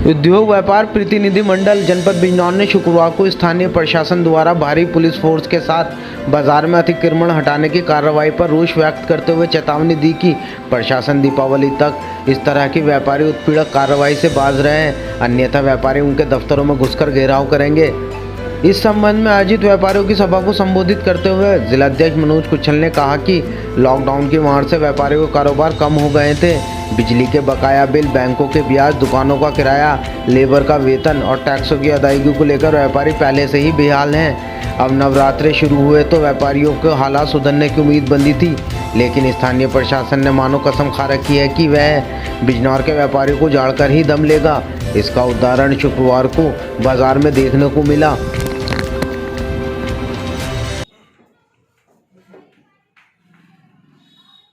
उद्योग व्यापार प्रतिनिधि मंडल जनपद बिजनौर ने शुक्रवार को स्थानीय प्रशासन द्वारा भारी पुलिस फोर्स के साथ बाजार में अतिक्रमण हटाने की कार्रवाई पर रोष व्यक्त करते हुए चेतावनी दी कि प्रशासन दीपावली तक इस तरह की व्यापारी उत्पीड़क कार्रवाई से बाज रहे हैं, अन्यथा व्यापारी उनके दफ्तरों में घुसकर घेराव करेंगे। इस संबंध में आयोजित व्यापारियों की सभा को संबोधित करते हुए जिलाध्यक्ष मनोज कुच्छल ने कहा कि लॉकडाउन की मार से व्यापारियों के कारोबार कम हो गए थे। बिजली के बकाया बिल, बैंकों के ब्याज, दुकानों का किराया, लेबर का वेतन और टैक्सों की अदायगी को लेकर व्यापारी पहले से ही बेहाल हैं। अब नवरात्रे शुरू हुए तो व्यापारियों के हालात सुधरने की उम्मीद बंधी थी, लेकिन स्थानीय प्रशासन ने मानो कसम खा रखी है कि वह बिजनौर के व्यापारियों को जाड़कर ही दम लेगा। इसका उदाहरण शुक्रवार को बाजार में देखने को मिला।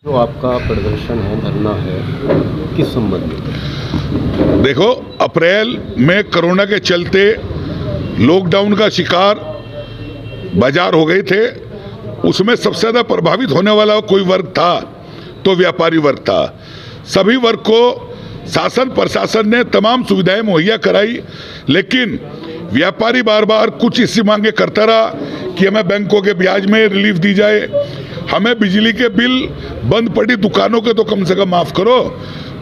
जो आपका प्रदर्शन है, धरना है, किस संबंध में? देखो, अप्रैल में कोरोना के चलते लॉकडाउन का शिकार बाजार हो गए थे। उसमें सबसे ज़्यादा प्रभावित होने वाला कोई वर्ग था तो व्यापारी वर्ग था। सभी वर्ग को शासन प्रशासन ने तमाम सुविधाएं मुहैया कराई, लेकिन व्यापारी बार बार कुछ इसी मांगे करता रहा कि हमें बैंकों के ब्याज में रिलीफ दी जाए, हमें बिजली के बिल बंद पड़ी दुकानों के तो कम से कम माफ़ करो,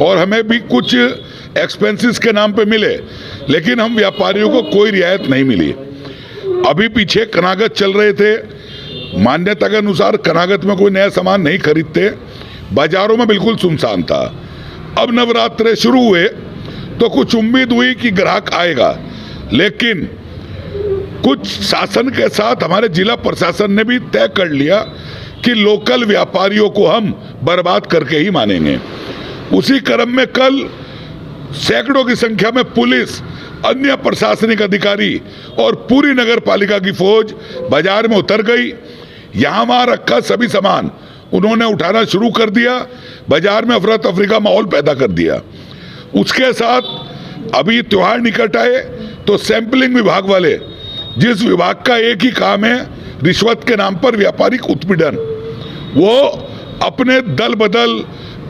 और हमें भी कुछ एक्सपेंसेस के नाम पे मिले, लेकिन हम व्यापारियों को कोई रियायत नहीं मिली। अभी पीछे कनागत चल रहे थे, मान्यता के अनुसार कनागत में कोई नया सामान नहीं खरीदते, बाजारों में बिल्कुल सुनसान था। अब नवरात्रे शुरू हुए तो कुछ उम्मीद हुई कि ग्राहक आएगा, लेकिन कुछ शासन के साथ हमारे जिला प्रशासन ने भी तय कर लिया कि लोकल व्यापारियों को हम बर्बाद करके ही मानेंगे। उसी क्रम में कल सैकड़ों की संख्या में पुलिस, अन्य प्रशासनिक अधिकारी और पूरी नगर पालिका की फौज बाजार में उतर गई। यहाँ वहाँ रखा सभी सामान उन्होंने उठाना शुरू कर दिया, बाजार में अफरा तफरी का माहौल पैदा कर दिया। उसके साथ अभी त्योहार निकट आए तो सैंपलिंग विभाग वाले, जिस विभाग का एक ही काम है रिश्वत के नाम पर व्यापारिक उत्पीड़न, वो अपने दल बदल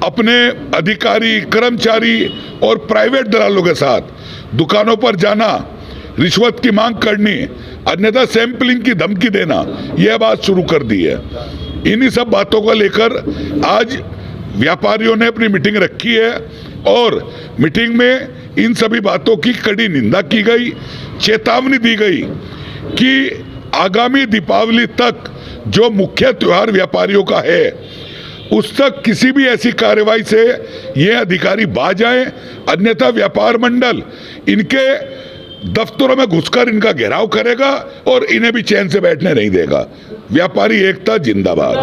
अपने अधिकारी, कर्मचारी और प्राइवेट दलालों के साथ दुकानों पर जाना, रिश्वत की मांग करनी, अन्यथा सैंपलिंग की धमकी देना, यह बात शुरू कर दी है। इन्हीं सब बातों को लेकर आज व्यापारियों ने अपनी मीटिंग रखी है और मीटिंग में इन सभी बातों की कड़ी निंदा की गई। चेतावनी दी गई कि आगामी दीपावली तक जो मुख्य त्योहार व्यापारियों का है, उस तक किसी भी ऐसी कार्रवाई से ये अधिकारी बाज आए, अन्यथा व्यापार मंडल इनके दफ्तरों में घुसकर इनका घेराव करेगा और इन्हें भी चैन से बैठने नहीं देगा। व्यापारी एकता जिंदाबाद।